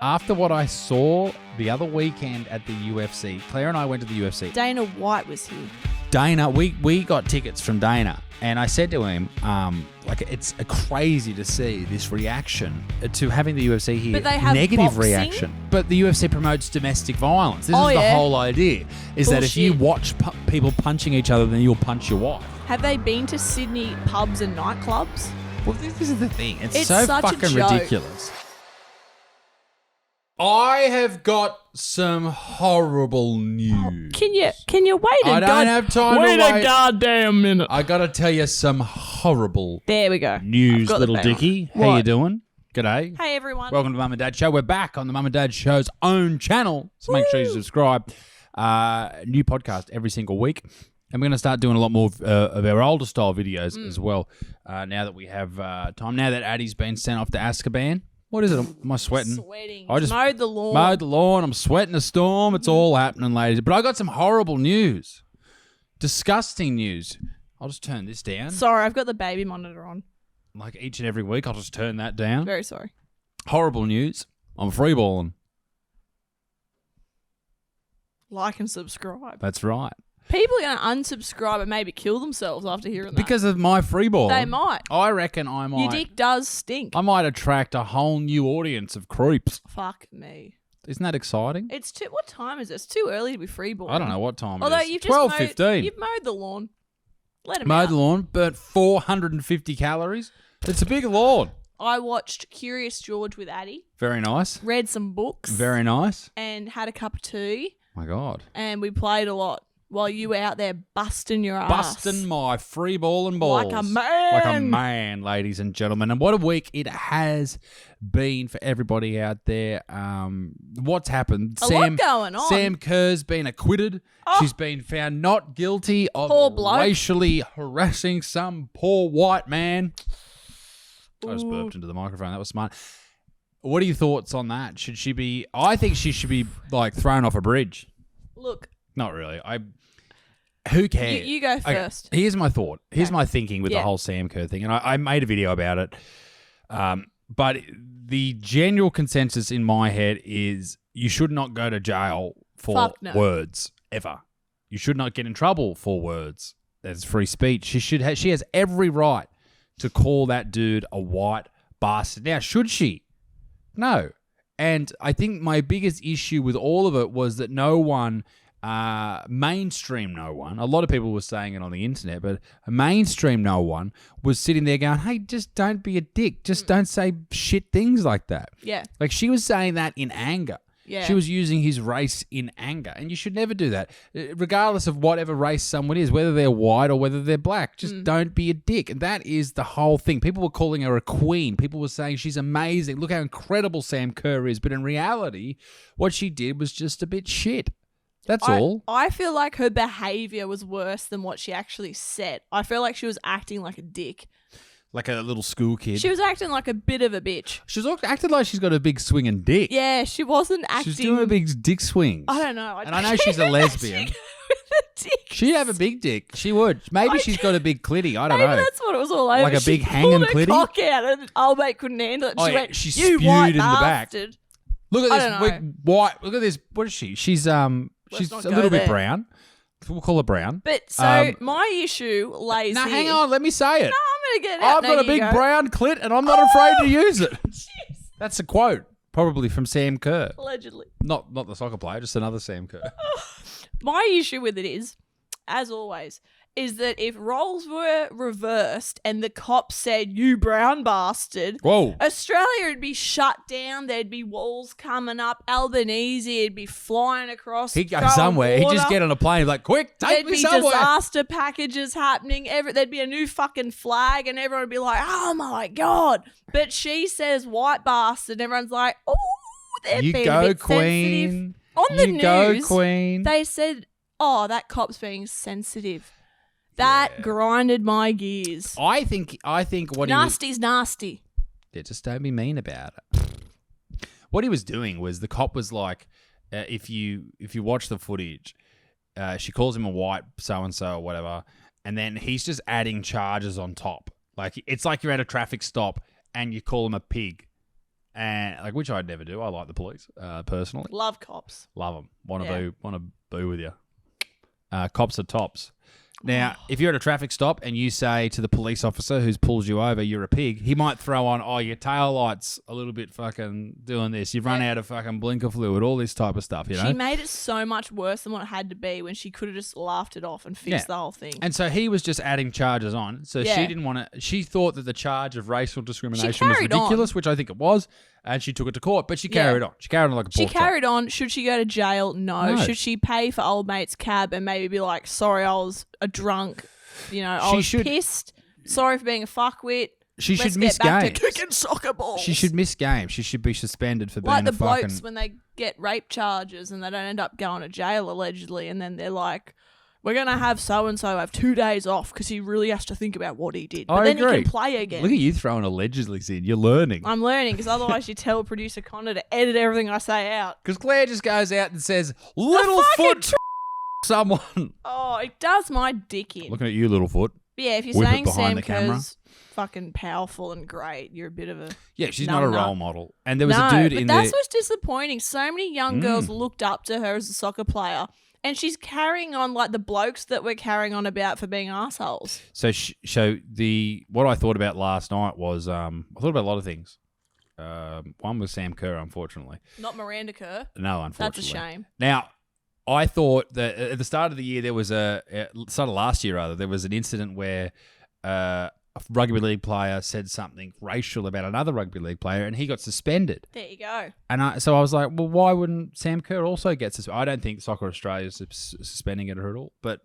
after what I saw the other weekend at the UFC, Claire and I went to the UFC. Dana White was here. Dana, we got tickets from Dana, and I said to him, it's crazy to see this reaction to having the UFC here. But they have negative boxing? reaction. But the UFC promotes domestic violence. This is the whole idea, is that if you watch people punching each other, then you'll punch your wife. Have they been to Sydney pubs and nightclubs? Well, this is the thing. It's so such fucking ridiculous. I have got some horrible news. Can you wait I don't have time to wait. Wait a goddamn minute. I got to tell you some horrible There we go. news, little Dickie. How you doing? G'day. Hey, everyone. Welcome to the Mum and Dad Show. We're back on the Mum and Dad Show's own channel, so make sure you subscribe. New podcast every single week. And we're going to start doing a lot more of our older style videos as well now that we have time. Now that Addie's been sent off to Azkaban. What is it? Am I sweating? Sweating. I just mowed the lawn. Mowed the lawn. I'm sweating a storm. It's all happening, ladies. But I got some horrible news. Disgusting news. I'll just turn this down. Sorry, I've got the baby monitor on. Like each and every week, I'll just turn that down. Very sorry. Horrible news. I'm freeballing. Like and subscribe. That's right. People are going to unsubscribe and maybe kill themselves after hearing that. Because of my freeball. They might. I reckon I might. Your dick does stink. I might attract a whole new audience of creeps. Fuck me. Isn't that exciting? It's too. What time is it? It's too early to be freeborn. I don't know what time Although it is. you've just 12:15. You've mowed the lawn. Let him Mowed out. the lawn, burnt 450 calories. It's a big lawn. I watched Curious George with Addie. Very nice. Read some books. Very nice. And had a cup of tea. My God. And we played a lot while you were out there busting your ass. Busting my free ball and balls. Like a man. Like a man, ladies and gentlemen. And what a week it has been for everybody out there. What's happened? A lot going on. Sam Kerr's been acquitted. Oh. She's been found not guilty of Poor bloke. racially harassing some poor white man. I just Ooh. burped into the microphone. That was smart. What are your thoughts on that? Should she be... I think she should be, like, thrown off a bridge. Look. Not really. Who cares? You go first. Okay, here's my thought. Here's my thinking with the whole Sam Kerr thing. And I made a video about it. But the general consensus in my head is you should not go to jail for words, ever. You should not get in trouble for words. That's free speech. She has every right to call that dude a white bastard. Now, should she? No. And I think my biggest issue with all of it was that no one... mainstream no one, a lot of people were saying it on the internet, but mainstream no one was sitting there going, hey, just don't be a dick. Just don't say shit things like that. Yeah. Like she was saying that in anger. Yeah. She was using his race in anger. And you should never do that. Regardless of whatever race someone is, whether they're white or whether they're black, just don't be a dick. And that is the whole thing. People were calling her a queen. People were saying she's amazing. Look how incredible Sam Kerr is. But in reality, what she did was just a bit shit. That's all. I feel like her behavior was worse than what she actually said. I feel like she was acting like a dick. Like a little school kid. She was acting like a bit of a bitch. She's acted like she's got a big swinging dick. Yeah, she wasn't acting... She's doing a big dick swings. I don't know. And I know she's a lesbian. She'd have a big dick. She would. Maybe she's got a big clitty. I don't know. Maybe that's what it was all over. Like a big hanging pulled her clitty? cock out and old mate couldn't handle it. Oh, She yeah, went, she you spewed white in the back. bastard. Look I at don't this know. white. Look at this. What is she? She's a not little go bit there. brown. We'll call her brown. But so my issue lays Now, here. hang on. Let me say it. No, I'm going to get it out. I've got a big brown clit and I'm not afraid to use it. That's a quote, probably from Sam Kerr. Allegedly. Not the soccer player, just another Sam Kerr. My issue with it is, as always, is that if roles were reversed and the cops said, you brown bastard, Whoa. Australia would be shut down. There'd be walls coming up. Albanese would be flying across. He'd go throwing somewhere. He'd water. just get on a plane like, quick, take There'd me be somewhere. disaster packages happening. There'd be a new fucking flag and everyone would be like, oh my God. But she says white bastard and everyone's like, oh, they're You being go, a bit Queen. sensitive. On the You go, news, Queen. they said, oh, that cop's being sensitive. That grinded my gears. I think what Nasty's nasty. Yeah, just don't be mean about it. What he was doing was the cop was like, if you watch the footage, she calls him a white so-and-so or whatever, and then he's just adding charges on top. Like, it's like you're at a traffic stop and you call him a pig. and like which I'd never do. I like the police personally. Love cops. Love them. Want to be with you. Cops are tops. Now, if you're at a traffic stop and you say to the police officer who pulls you over, you're a pig, he might throw on, oh, your tail light's a little bit fucking doing this. You've run out of fucking blinker fluid, all this type of stuff, you know? She made it so much worse than what it had to be when she could have just laughed it off and fixed the whole thing. And so he was just adding charges on. So she didn't want to, she thought that the charge of racial discrimination was ridiculous, which I think it was. And she took it to court, but she carried on. She carried on like a pork chop. She carried on. Should she go to jail? No. Should she pay for old mate's cab and maybe be like, sorry, I was a drunk. You know, I was pissed. Sorry for being a fuckwit. She should miss games. Let's get back to kicking soccer balls. She should miss games. She should be suspended for being a fucking... Like the blokes when they get rape charges and they don't end up going to jail allegedly, and then they're like, we're going to have so-and-so have 2 days off because he really has to think about what he did. But then agree. he can play again. Look at you throwing allegedly in. You're learning. I'm learning because otherwise you tell producer Connor to edit everything I say out. Because Claire just goes out and says, little foot someone. Oh, it does my dick in. Looking at you, little foot. Yeah, if you're saying Sam Kerr's fucking powerful and great, you're a bit of a... Yeah, she's not a role model. And there was a dude in there... but that's what's disappointing. So many young girls looked up to her as a soccer player. And she's carrying on like the blokes that we're carrying on about for being assholes. So what I thought about last night was I thought about a lot of things. One was Sam Kerr, unfortunately. Not Miranda Kerr. No, unfortunately. That's a shame. Now, I thought that at the start of the year there was start of last year rather, there was an incident where a rugby league player said something racial about another rugby league player and he got suspended. There you go. And so I was like, well, why wouldn't Sam Kerr also get suspended? I don't think Soccer Australia is suspending it at all. But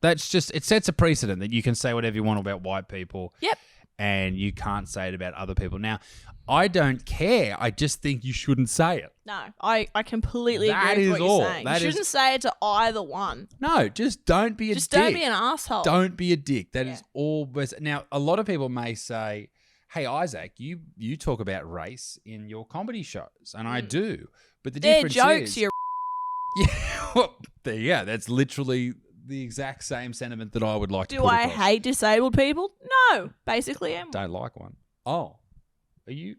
that's just, it sets a precedent that you can say whatever you want about white people. Yep. And you can't say it about other people. Now, I don't care. I just think you shouldn't say it. No, I completely agree with what you're saying. You shouldn't say it to either one. No, just don't be a dick. Just don't be an asshole. Don't be a dick. That is all. Now, a lot of people may say, hey, Isaac, you talk about race in your comedy shows. And I do. But the difference jokes, is... Yeah, that's literally the exact same sentiment that I would like to put across. Do I hate disabled people? No, basically am. Don't like one. Oh, are you...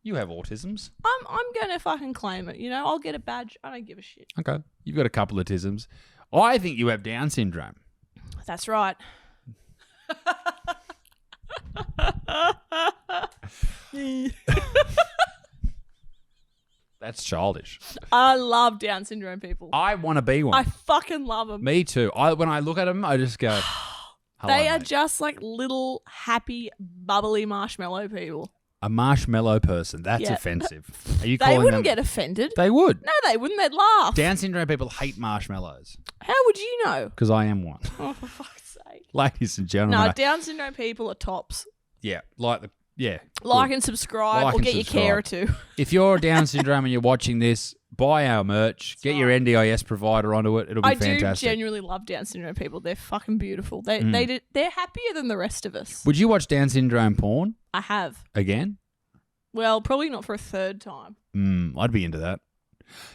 You have autisms. I'm going to fucking claim it. You know, I'll get a badge. I don't give a shit. Okay. You've got a couple of autisms. I think you have Down syndrome. That's right. That's childish. I love Down syndrome people. I want to be one. I fucking love them. Me too. When I look at them, I just go, hello, they are mate. just like little, happy, bubbly marshmallow people. A marshmallow person. That's offensive. Are you They calling wouldn't them... get offended. They would. No, they wouldn't. They'd laugh. Down syndrome people hate marshmallows. How would you know? Because I am one. Oh, for fuck's sake. Ladies and gentlemen. No, Down syndrome people are tops. Yeah. Like good. and subscribe or get your carer to. If you're Down syndrome and you're watching this, buy our merch. Get your NDIS provider onto it. It'll be fantastic. I do genuinely love Down syndrome people. They're fucking beautiful. They're happier than the rest of us. Would you watch Down syndrome porn? I have. Again? Well, probably not for a third time. I'd be into that.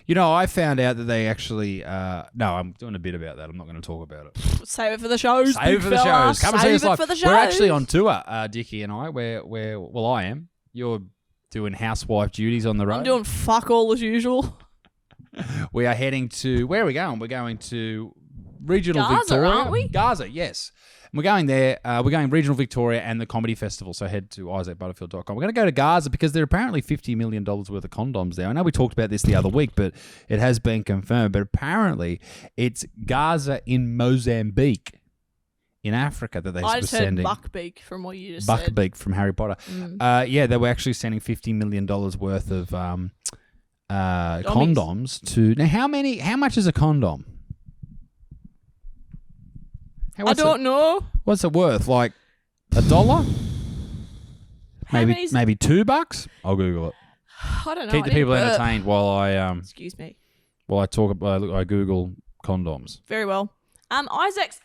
You know, I found out that they actually... no, I'm doing a bit about that. I'm not going to talk about it. Save it for the shows, Save it for the shows. Come and see us live. For the shows. We're actually on tour, Dickie and I. Well, I am. You're doing housewife duties on the road. I'm doing fuck all as usual. We are heading to... Where are we going? We're going to regional Gaza, Victoria. aren't we? Gaza, yes. We're going there. We're going regional Victoria and the comedy festival. So head to isaacbutterfield.com. We're going to go to Gaza because there are apparently $50 million worth of condoms there. I know we talked about this the other week, but it has been confirmed. But apparently it's Gaza in Mozambique in Africa that they were sending. I just heard Buckbeak from what you just said. Buckbeak from Harry Potter. Yeah, they were actually sending $50 million worth of condoms to... Now, how much is a condom? I don't know. What's it worth? Like $1? Maybe $2? I'll Google it. I don't know. Keep the people entertained while I excuse me. While I talk. I Google condoms. Very well. Isaac's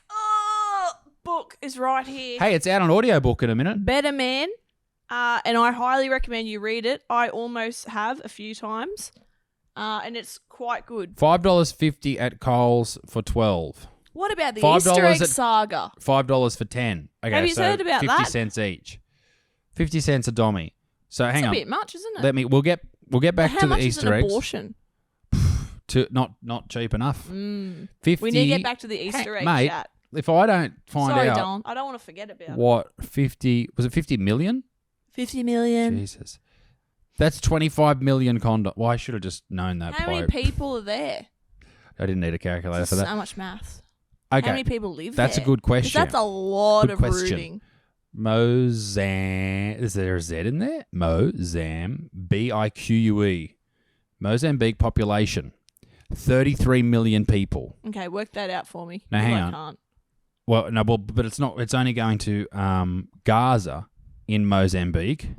book is right here. Hey, it's out on audiobook in a minute. Better Man, and I highly recommend you read it. I almost have a few times, and it's quite good. $5.50 at Coles for 12. What about the Easter egg saga? $5 for 10. Okay, have you heard about 50 that? 50 cents each. 50 cents a dummy. So hang on. It's a bit much, isn't it? We'll get back to the Easter eggs. How much is an abortion? Not cheap enough. 50. We need to get back to the Easter egg mate, chat. If I don't find Sorry, out, Don. I don't want to forget about what 50 was it 50 million? 50 million. Jesus. That's 25 million condoms. Well, I should have just known that. How many people are there? I didn't need a calculator for that. So much maths. Okay. How many people live there? That's a good question. That's a lot Good of question. brooding. Mozambique. Is there a Z in there? B-I-Q-U-E. Mozambique population. 33 million people. Okay, work that out for me. Now, hang I on. can't. Well, no, but it's not. It's only going to Gaza in Mozambique.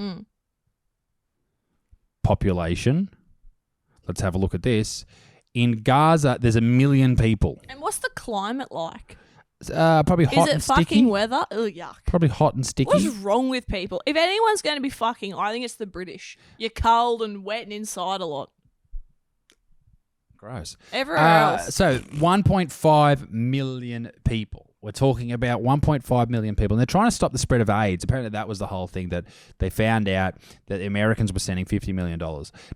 Population. Let's have a look at this. In Gaza, there's 1 million people. And what's the climate like? Probably hot and sticky. Is it fucking weather? Ugh, yuck. Probably hot and sticky. What's wrong with people? If anyone's going to be fucking, I think it's the British. You're cold and wet and inside a lot. Gross. Everywhere else. So 1.5 million people. We're talking about 1.5 million people. And they're trying to stop the spread of AIDS. Apparently that was the whole thing, that they found out that the Americans were sending $50 million.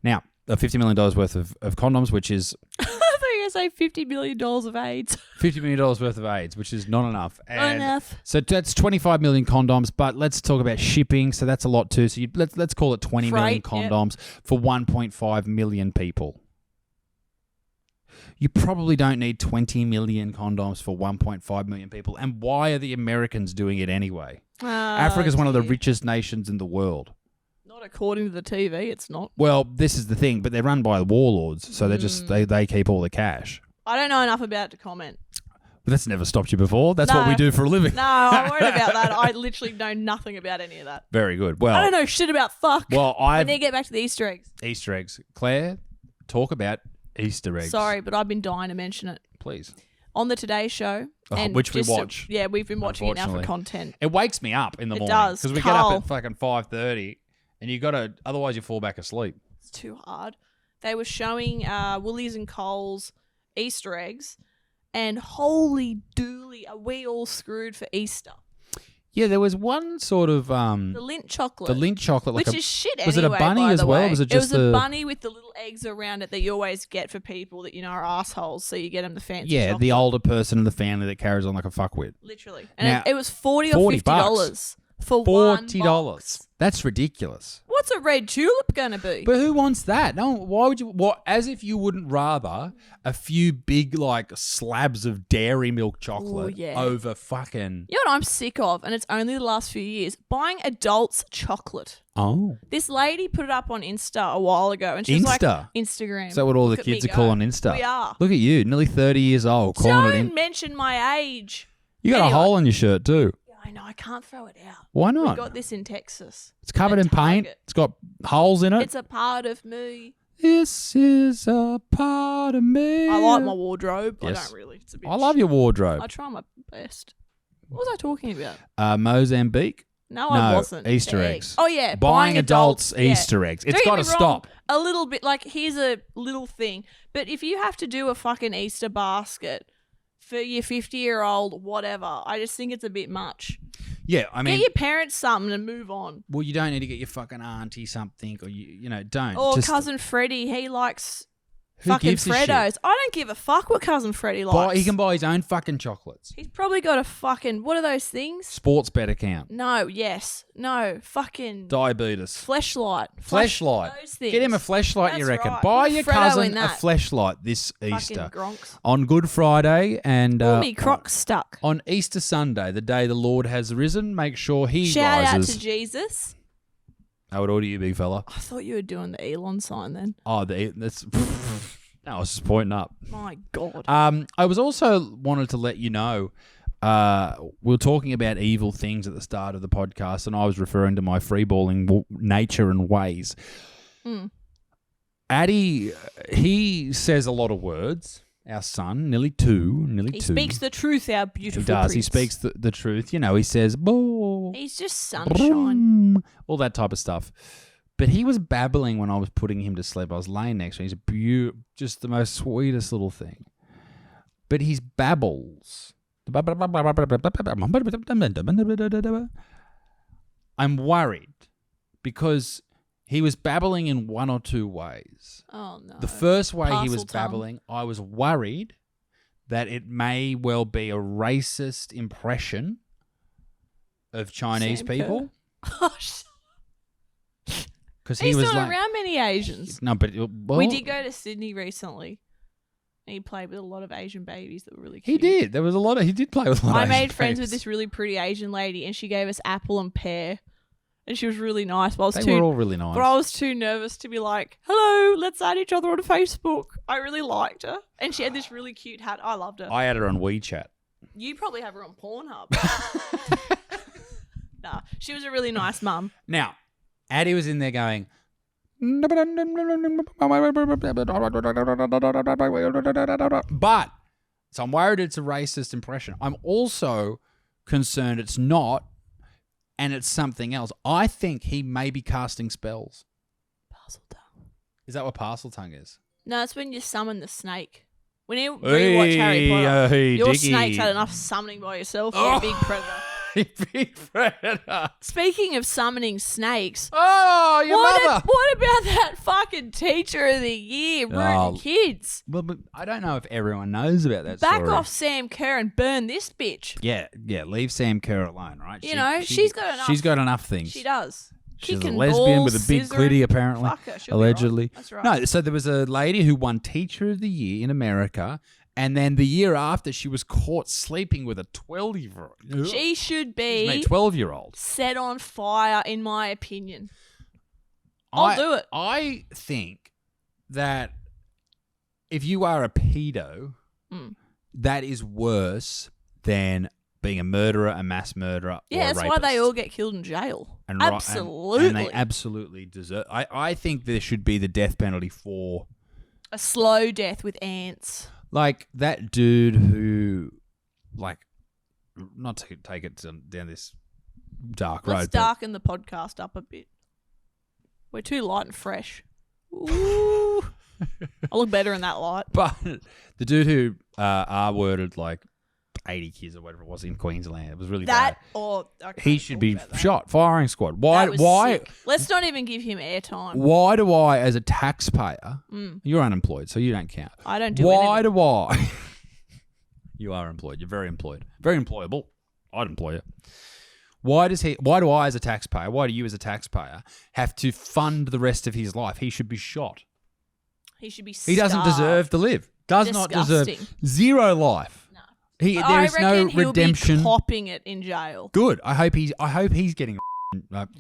Now, $50 million worth of condoms, which is... I thought you were going to say $50 million of AIDS. $50 million worth of AIDS, which is not enough. Not enough. So that's 25 million condoms, but let's talk about shipping. So that's a lot too. So let's call it 20 million condoms for 1.5 million people. You probably don't need 20 million condoms for 1.5 million people. And why are the Americans doing it anyway? Africa's one of the richest nations in the world. Not according to the TV, it's not. Well, this is the thing, but they're run by warlords, so they're just they keep all the cash. I don't know enough about it to comment. But that's never stopped you before. That's what we do for a living. No, I'm worried about that. I literally know nothing about any of that. Very good. Well, I don't know shit about fuck. Well, we need to get back to the Easter eggs. Easter eggs. Claire, talk about Easter eggs. Sorry, but I've been dying to mention it. Please. On the Today Show. Which we watch. Yeah, we've been watching it now for content. It wakes me up in the morning. It does. Because we get up at fucking 5:30 and you got to, otherwise you fall back asleep. It's too hard. They were showing Woolies and Coles Easter eggs, and holy dooly, are we all screwed for Easter? Yeah, there was one sort of... the Lindt chocolate. The Lindt chocolate. Which is shit anyway, was it a bunny as well? Was it just a bunny with the little eggs around it that you always get for people that you know are assholes, so you get them the fancy chocolate. the older person in the family that carries on like a fuckwit. Literally. And now, it was $40 or $50 for $40. $1 box. That's ridiculous. What's a red tulip going to be? But who wants that? No, why would you... What? As if you wouldn't rather a few big, like, slabs of dairy milk chocolate over fucking... You know what I'm sick of, and it's only the last few years? Buying adults chocolate. Oh. This lady put it up on Insta a while ago, and she's like... Instagram. Is that what all the kids are calling Insta? We are. Look at you, nearly 30 years old, calling it in. Don't mention my age. You got a hole in your shirt too. I know, I can't throw it out. Why not? We got this in Texas. It's covered in paint. It's got holes in it. It's a part of me. This is a part of me. I like my wardrobe. Yes. I don't really. It's a bit I love your wardrobe. I try my best. What was I talking about? Mozambique? No, I wasn't. Easter eggs. Oh, yeah. Buying adults Easter eggs. It's got to stop. A little bit. Like, here's a little thing. But if you have to do a fucking Easter basket for your 50-year-old, whatever, I just think it's a bit much. Yeah, I mean... Get your parents something and move on. Well, you don't need to get your fucking auntie something, or, you know, don't. Or Cousin Freddie, he likes... fucking Freddos. I don't give a fuck what Cousin Freddie likes. He can buy his own fucking chocolates. He's probably got a fucking... What are those things? Sports bet account. No, yes. No, fucking... Diabetes. Fleshlight. Those things. Get him a fleshlight, you reckon. Right. Buy your cousin a fleshlight this Easter. Gronks. On Good Friday and... me Crocs stuck. On Easter Sunday, the day the Lord has risen, make sure he Shout rises. out to Jesus. How old are you, big fella? I thought you were doing the Elon sign then. Oh, that's... No, I was just pointing up. My God. I was also wanted to let you know, we were talking about evil things at the start of the podcast, and I was referring to my freeballing nature and ways. Addie, he says a lot of words. Our son, nearly two. He speaks the truth, our beautiful He does. prince. He speaks the truth. You know, he says, "Boo." He's just sunshine. All that type of stuff. But he was babbling when I was putting him to sleep. I was laying next to him. He's just the most sweetest little thing. But his babbles. I'm worried because He was babbling in one or two ways. Oh, no. The first way he was Parcel tongue. babbling, I was worried that it may well be a racist impression of Chinese Sam people. Gosh. Because He's he was not like, around many Asians. no, but well, We did go to Sydney recently. And he played with a lot of Asian babies that were really he cute. did. There was a lot of. He did play with a lot. I of made Asian friends with babes. this really pretty Asian lady, and she gave us apple and pear, and she was really nice. But They were all really nice. but I was too nervous to be like, "Hello, let's add each other on Facebook." I really liked her, and she had this really cute hat. I loved her. I had her on WeChat. You probably have her on Pornhub. Nah, she was a really nice mum. Now, Addie was in there going. But so I'm worried it's a racist impression. I'm also concerned it's not, and it's something else. I think he may be casting spells. Parcel tongue. Is that what parcel tongue is? No, it's when you summon the snake. When you rewatch Harry Potter, hey, your Dickie. snake's had enough summoning by yourself, you Oh. big predator. Big predator. Speaking of summoning snakes, Oh, your mother. what about that fucking teacher of the year ruining Oh. kids? Well, but I don't know if everyone knows about that Back story. off Sam Kerr and burn this bitch. Yeah, leave Sam Kerr alone, right? You know, she's got enough. She's got enough things. She does. She's Kicking a lesbian balls, with a big scissoring. clitty, apparently. Fuck her, she'll be Allegedly. right. That's right. No, so there was a lady who won Teacher of the Year in America, and then the year after, she was caught sleeping with a 12-year-old. She should She's be a 12-year-old. set on fire, in my opinion. I'll do it. I think that if you are a pedo, that is worse than being a murderer, a mass murderer, Yeah, or a that's why they rapist. all get killed in jail. And Absolutely. and they absolutely deserve. I think there should be the death penalty for A slow death with ants. like that dude who, like, not to take it down this dark road. Let's but- darken the podcast up a bit. We're too light and fresh. Ooh. I look better in that light. But the dude who R-worded like 80 kids or whatever it was in Queensland, it was really That bad. or I can't He should talk be about that. shot. Firing squad. Why? That was Why? sick. Let's not even give him airtime. Why do I, as a taxpayer, you're unemployed, so you don't count. I don't do Why anything. do I? You are employed. You're very employed. Very employable. I'd employ you. Why do I, as a taxpayer, why do you, as a taxpayer, have to fund the rest of his life? He should be shot. He should be He doesn't starved. deserve to live. Does not deserve Disgusting. zero life. No. There I is no reckon he'll redemption. be copping it in jail. Good. I hope he's getting.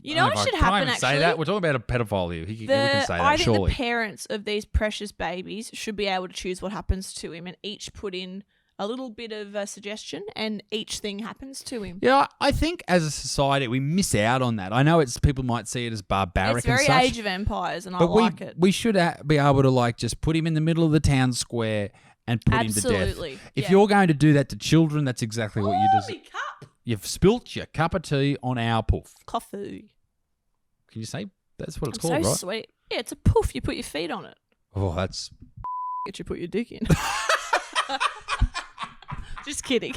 You know what should happen, Say actually? that. We're talking about a pedophile here. We can say that. I think Surely. the parents of these precious babies should be able to choose what happens to him and each put in a little bit of a suggestion and each thing happens to him. Yeah, I think as a society we miss out on that. I know people might see it as barbaric It's very and such, Age of Empires, and but I like it. we should be able to like just put him in the middle of the town square and put him to Absolutely, death. If yeah. you're going to do that to children, that's exactly what you Oh, deserve. me cup. You've spilt your cup of tea on our poof. Coffee. Can you say that's what it's I'm called, so right? sweet. Yeah, it's a poof. You put your feet on it. Oh, that's Get you put your dick in. Just kidding.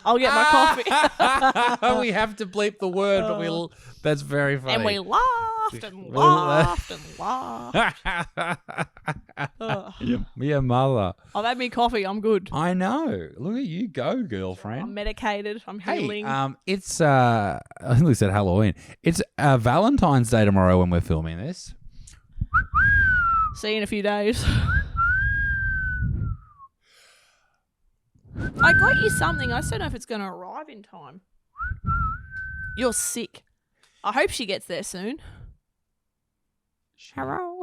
I'll get my coffee. we have to bleep the word, but that's very funny. And we laughed and Well, laughed and laughed. Ugh. Your mother. I've had me coffee. I'm good. I know. Look at you go, I'm girlfriend. medicated. I'm Hey, healing. it's I think we said Halloween. It's Valentine's Day tomorrow when we're filming this. See you in a few days. I got you something. I just don't know if it's going to arrive in time. You're sick. I hope she gets there soon. Hello.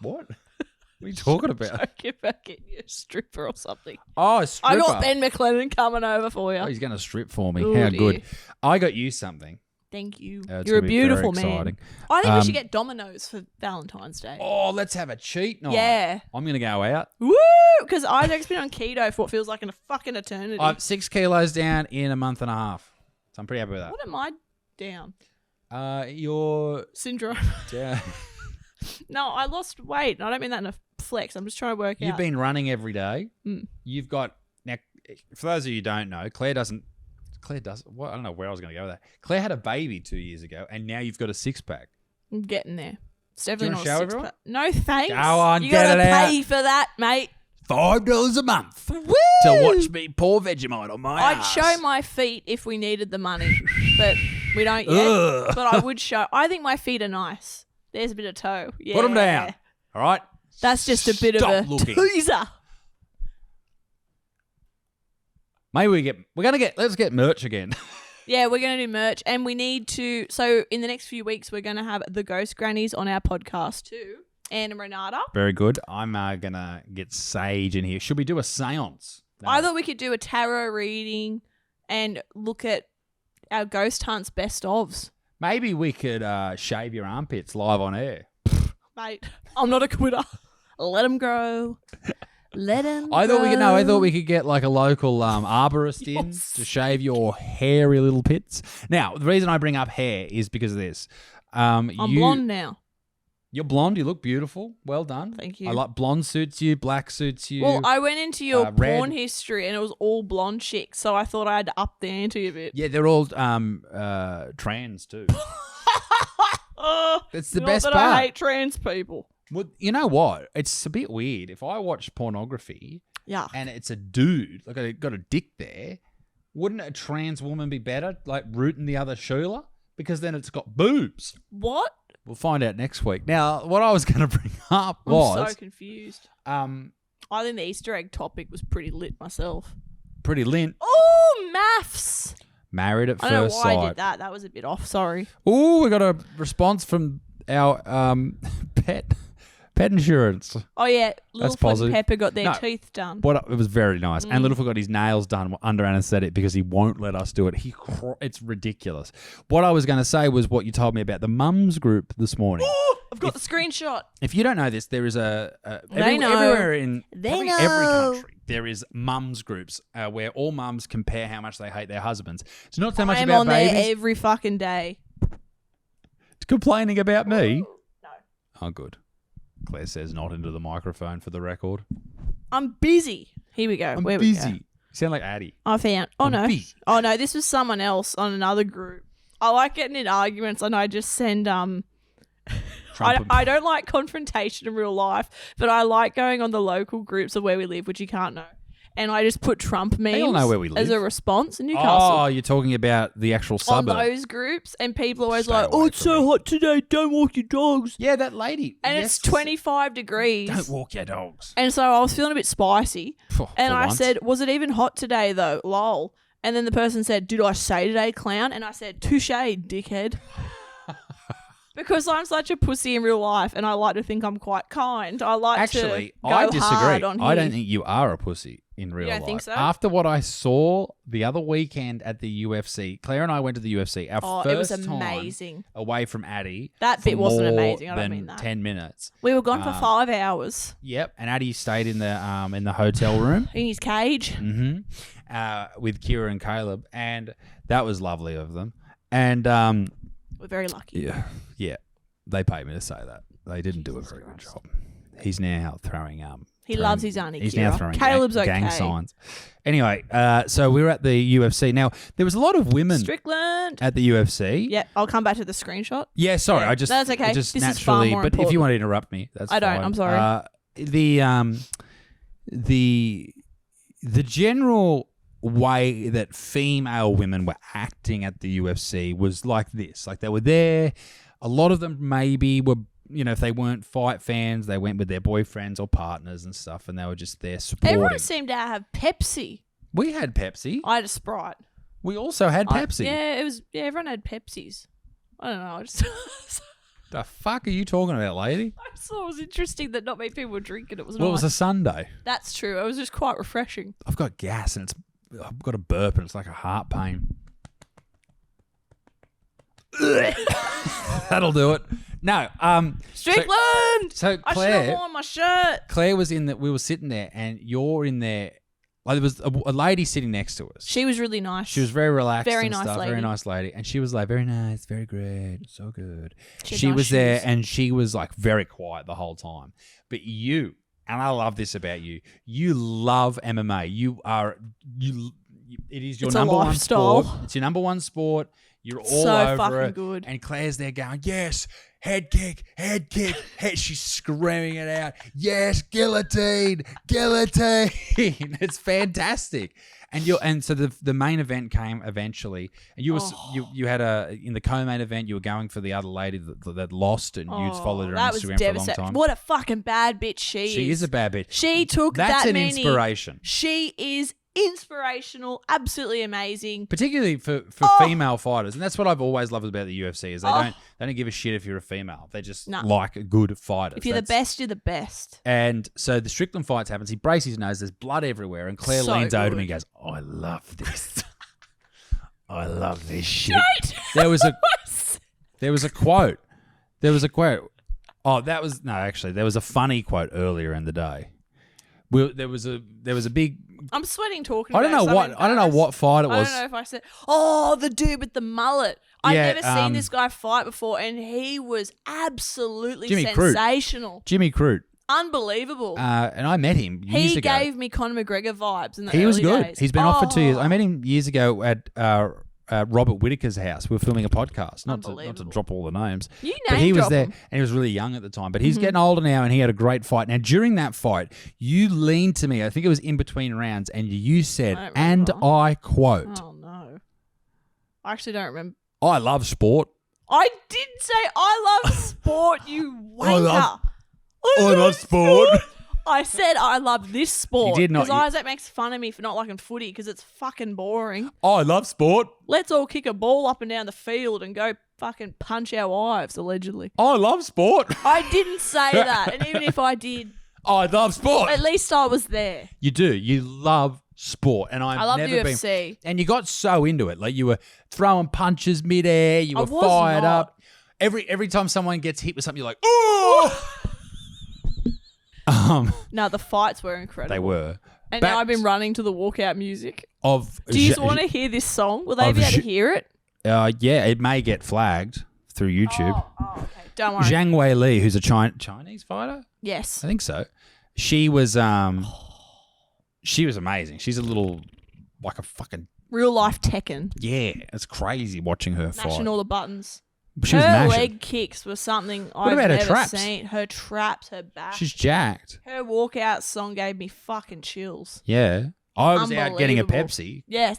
What? What are you talking about? Joking about getting you a stripper or something. Oh, a stripper. I got Ben McLennan coming over for you. Oh, he's going to strip for me. Oh, How dear. good. I got you something. Thank you. It's You're a gonna be very beautiful man. exciting. I think we should get Domino's for Valentine's Day. Oh, let's have a cheat night. Yeah. I'm going to go out. Woo! Because Isaac's been on keto for what feels like a fucking eternity. I'm 6 kilos down in a month and a half. So I'm pretty happy with that. What am I down? You're Syndrome. down. No, I lost weight. And I don't mean that in a flex. I'm just trying to work You've out. been running every day. Mm. You've got now. For those of you who don't know, Claire doesn't. Well, I don't know where I was going to go with that. Claire had a baby 2 years ago, and now you've got a 6-pack. I'm getting there. It's definitely Do not you wanna show a everyone? six-pack. No thanks. Go on, you get gotta it out. pay for that, mate. $5 a month Woo! to watch me pour Vegemite on my I'd ass. show my feet if we needed the money, but we don't yet. Ugh. But I would show. I think my feet are nice. There's a bit of toe. Yeah. Put them down. All right. That's just a bit Stop of a looking. teaser. Maybe let's get merch again. Yeah, we're going to do merch, and we need to. So in the next few weeks, we're going to have the Ghost Grannies on our podcast too, Anne and Renata. Very good. I'm gonna get Sage in here. Should we do a seance? No. I thought we could do a tarot reading and look at our ghost hunts best ofs. Maybe we could shave your armpits live on air. Mate, I'm not a quitter. Let them grow. Let them I thought we could get like a local arborist in Yes. to shave your hairy little pits. Now, the reason I bring up hair is because of this. I'm blonde now. You're blonde. You look beautiful. Well done. Thank you. I like blonde suits you. Black suits you. Well, I went into your red. porn history and it was all blonde chicks, so I thought I had to up the ante a bit. Yeah, they're all trans too. It's the Not best that part. I hate trans people. Well, you know what? It's a bit weird. If I watch pornography Yeah. and it's a dude, like I got a dick there, wouldn't a trans woman be better, like rooting the other Sheila? Because then it's got boobs. What? We'll find out next week. Now, what I was going to bring up I'm was so confused. I I think the Easter egg topic was pretty lit myself. pretty lint. Oh, maths. Married at I don't know first why I sight. did that. That was a bit off. Sorry. Ooh, we got a response from our pet insurance. Oh, yeah. Littlefoot positive. and Pepper got their No. teeth done. It was very nice. And Littlefoot got his nails done under anaesthetic because he won't let us do it. It's ridiculous. What I was going to say was what you told me about the mums group this morning. Ooh, I've got the screenshot. If you don't know this, there is They know. everywhere in probably know. every country there is mums groups where all mums compare how much they hate their husbands. It's not so much I'm about on babies. there every fucking day. It's complaining about me. No. Oh, good. Claire says not into the microphone for the record. I'm busy. Here we go. I'm Where busy. We go. You sound like Addie. I found. Oh, I'm no. busy. Oh, no. This was someone else on another group. I like getting in arguments and I just send I don't like confrontation in real life, but I like going on the local groups of where we live, which you can't know. And I just put Trump memes all know where we as live. a response in Newcastle. Oh, you're talking about the actual On suburb. those groups, and people are always Stay like, away "Oh, it's from so me." hot today. Don't walk your dogs." Yeah, that lady. And Yes. it's 25 degrees. Don't walk your dogs. And so I was feeling a bit spicy. For And I once. said, "Was it even hot today, though? Lol." And then the person said, "Did I say today, clown?" And I said, "Touche, dickhead." Because I'm such a pussy in real life, and I like to think I'm quite kind. I like Actually, to go I disagree. hard on I him. don't think you are a pussy in real don't life. think so? After what I saw the other weekend at the UFC, Claire and I went to the UFC. Our Oh, first it was time amazing. away from Addie. That for bit wasn't more amazing. I don't than mean that. 10 minutes. We were gone for 5 hours Yep, and Addie stayed in the hotel room. in his cage. With Kira and Caleb, and that was lovely of them. And We're very lucky. yeah, they paid me to say that. They didn't do a very good job. He's now throwing He loves his auntie. He's Kira. now throwing Caleb's gang okay. signs. Anyway, so we were at the UFC. Now there was a lot of women Strickland. at the UFC. Yeah, I'll come back to the screenshot. Yeah, sorry, Yeah, I just that's okay. it just This is far naturally. more But if you important. want to interrupt me, that's I don't, fine. I'm sorry. The general way that female women were acting at the UFC was like this. Like they were there. A lot of them maybe were, if they weren't fight fans, they went with their boyfriends or partners and stuff, and they were just there supporting. Everyone seemed to have Pepsi. We had Pepsi. I had a Sprite. We also had Pepsi. Everyone had Pepsis. I don't know. I just The fuck are you talking about, lady? I saw it was interesting that not many people were drinking. It was Well, it nice. was a Sunday. That's true. It was just quite refreshing. I've got gas and I've got a burp and it's like a heart pain. That'll do it. No, Strickland! So I should have Claire, worn my shirt. Claire was in that. We were sitting there, and you're in there. Like there was a lady sitting next to us. She was really nice. She was very relaxed, Very and nice stuff. lady. Very nice lady, and she was like, "Very nice, very great, so good." She had She nice was there, shoes. and she was like very quiet the whole time. But you, and I love this about you. You love MMA. You are you. It is your It's a number one lifestyle. sport. It's your number one sport. You're all So over fucking her. good. And Claire's there going, yes, head kick, head kick. She's screaming it out. Yes, guillotine, guillotine. It's fantastic. And so the main event came eventually, and you had in the co-main event you were going for the other lady that lost, and you'd followed her on that was Instagram for a long devastating. time. What a fucking bad bitch she is. She is a bad bitch. She took That's that an many. inspiration. She is inspirational, absolutely amazing. Particularly for female fighters, and that's what I've always loved about the UFC is they don't give a shit if you're a female. They just like good fighters. If you're the best, you're the best. And so the Strickland fights happens. He breaks his nose. There's blood everywhere, and Claire leans over to me and goes, "I love this. I love this shit." There was a quote. There was a quote. Oh, there was a funny quote earlier in the day. There was a big. I'm sweating talking. I don't know what fight it was. I don't know if I said. Oh, the dude with the mullet. I've never seen this guy fight before, and he was absolutely sensational. Jimmy Crute. Unbelievable. And I met him years ago. He gave me Conor McGregor vibes in the He was early good. days. He's been off for 2 years. I met him years ago at Robert Whittaker's house. We were filming a podcast. Not to drop all the names. But he was there, and he was really young at the time. But he's getting older now, and he had a great fight. Now, during that fight, you leaned to me. I think it was in between rounds, and you said, and I quote. Oh, no. I actually don't remember. I love sport. I did say I love sport, you wanker. I love sport. I said I love this sport. You did not. Because Isaac makes fun of me for not liking footy because it's fucking boring. I love sport. Let's all kick a ball up and down the field and go fucking punch our wives, allegedly. I love sport. I didn't say that. And even if I did, I love sport. at least I was there. You do. You love sport. And I love never the UFC. And you got so into it. Like you were throwing punches midair. You were fired up. Every time someone gets hit with something, you're like, oh! No, the fights were incredible. They were. And now I've been running to the walkout music. Do you want to hear this song? Will they be able to hear it? Yeah, it may get flagged through YouTube. Oh, okay. Don't worry. Zhang Wei Li, who's a Chinese fighter? Yes. I think so. She was amazing. She's a little, like a fucking... Real life Tekken. Yeah, it's crazy watching her fight. Mashing all the buttons. She was her mashing. leg kicks were something What I've about her never traps? seen. Her traps, her back. She's jacked. Her walkout song gave me fucking chills. Yeah. I was out getting a Pepsi. Yes,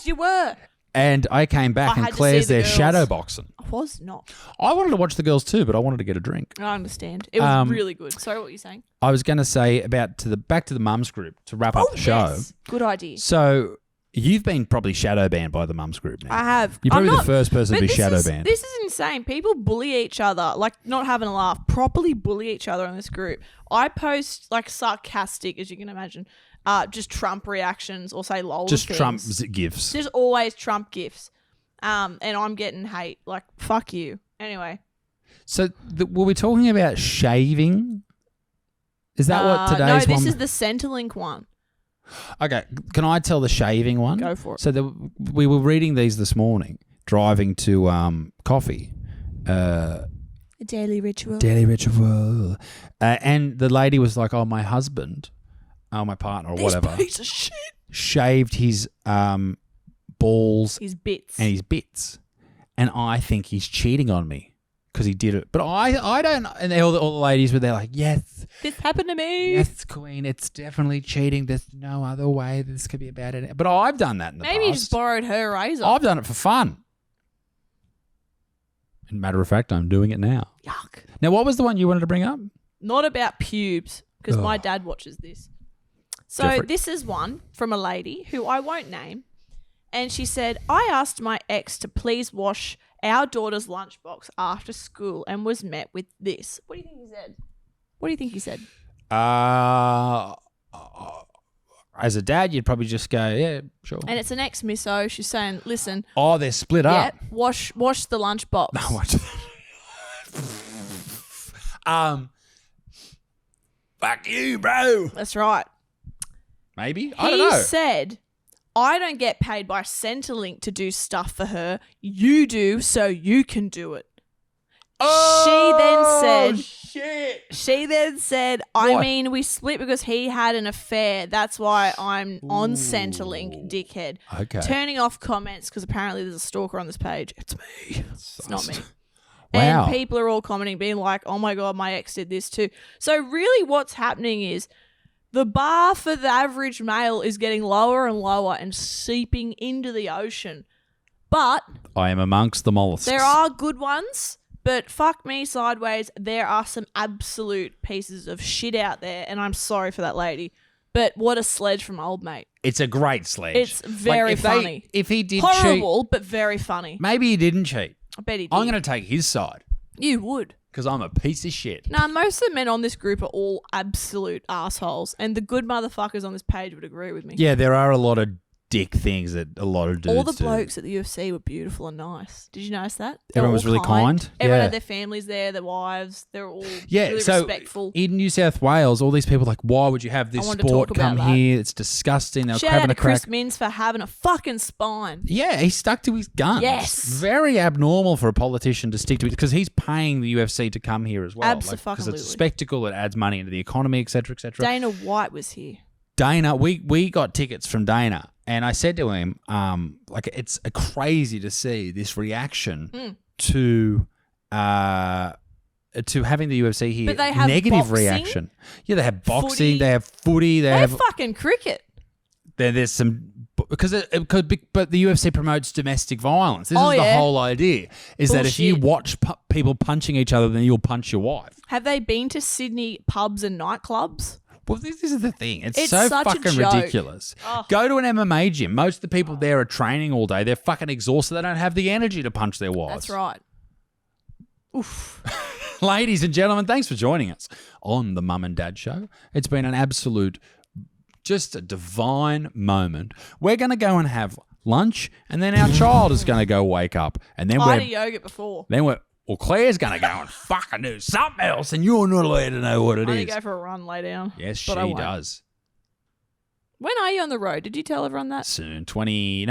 you were. And I came back and Claire's there shadow boxing. I was not. I wanted to watch the girls too, but I wanted to get a drink. I understand. It was really good. Sorry, what were you saying? I was going to say back to the mums group to wrap up the show. Yes. Good idea. So you've been probably shadow banned by the mums group now. I have. You're probably the first person to be shadow banned. This is insane. People bully each other, like not having a laugh, properly bully each other in this group. I post like sarcastic, as you can imagine, just Trump reactions or say lol. Just things. Trump gifs. There's always Trump gifs. And I'm getting hate. Like, fuck you. Anyway. So were we talking about shaving? Is that what today's No, one? this is the Centrelink one. Okay, can I tell the shaving one? Go for it. So we were reading these this morning, driving to coffee. A daily ritual. Daily ritual. And the lady was like, oh, my husband, my partner or whatever. This piece of shit. Shaved his balls. His bits. And his bits. And I think he's cheating on me because he did it. But I don't. And all the ladies were there like, yes. This happened to me. Yes, Queen. It's definitely cheating. There's no other way this could be about it. But I've done that in the past. Maybe you just borrowed her razor. I've done it for fun. And matter of fact, I'm doing it now. Yuck. Now, what was the one you wanted to bring up? Not about pubes, because my dad watches this. So this is one from a lady who I won't name. And she said, I asked my ex to please wash our daughter's lunchbox after school and was met with this. What do you think he said? What do you think he said? As a dad, you'd probably just go, yeah, sure. And it's an ex-misso. She's saying, listen. Oh, they're split up. Wash the lunchbox. No, watch that. Fuck you, bro. That's right. Maybe? I don't know. He said, I don't get paid by Centrelink to do stuff for her. You do, so you can do it. Shit. She then said, I mean, we split because he had an affair. That's why I'm on Centrelink, dickhead. Okay. Turning off comments because apparently there's a stalker on this page. It's me. It's not me. Wow. And people are all commenting, being like, oh my God, my ex did this too. So really what's happening is the bar for the average male is getting lower and lower and seeping into the ocean. But I am amongst the mollusks. there are good ones. But fuck me sideways, there are some absolute pieces of shit out there, and I'm sorry for that lady. But what a sledge from old mate. It's a great sledge. It's very funny. If he did Horrible, cheat, but very funny. maybe he didn't cheat. I bet he did. I'm going to take his side You would. because I'm a piece of shit. Nah, most of the men on this group are all absolute assholes, and the good motherfuckers on this page would agree with me. Yeah, there are a lot of dick things that a lot of dudes All the do. blokes at the UFC were beautiful and nice. Did you notice that? Everyone was really kind. Everyone Yeah. had their families there, their wives. They were all Yeah, really so respectful. in New South Wales, all these people are like, why would you have this I wanted to sport talk about come that. here? It's disgusting. They're Shout out having to a crack. Chris Minns for having a fucking spine. Yeah, he stuck to his guns. Yes. Very abnormal for a politician to stick to it because he's paying the UFC to come here as well. Because it's a Abso-fucking-lutely. spectacle, it adds money into the economy, etc., etc. Dana White was here. Dana, we got tickets from Dana, and I said to him, like it's crazy to see this reaction to having the UFC here. But they have negative boxing, reaction. Yeah, they have boxing, footy. they have footy, they have fucking cricket. there's some because it could be, but the UFC promotes domestic violence. This is the yeah. whole idea is that if you Bullshit. watch people punching each other, then you'll punch your wife. Have they been to Sydney pubs and nightclubs? Well, this is the thing. It's It's so such a fucking joke. ridiculous. Oh. Go to an MMA gym. Most of the people there are training all day. They're fucking exhausted. They don't have the energy to punch their wives. That's right. Oof. Ladies and gentlemen, thanks for joining us on the Mum and Dad Show. It's been an absolute, just a divine moment. We're going to go and have lunch, and then our child is going to go wake up, and then I had we're a yogurt before. well, Claire's going to go and fucking do something else, and you're not allowed to know what it I need is. to go for a run, lay down. Yes, she but I won't. does. When are you on the road? Did you tell everyone that? Soon, 20.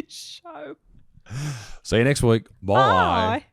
Show. See you next week. Bye. Bye.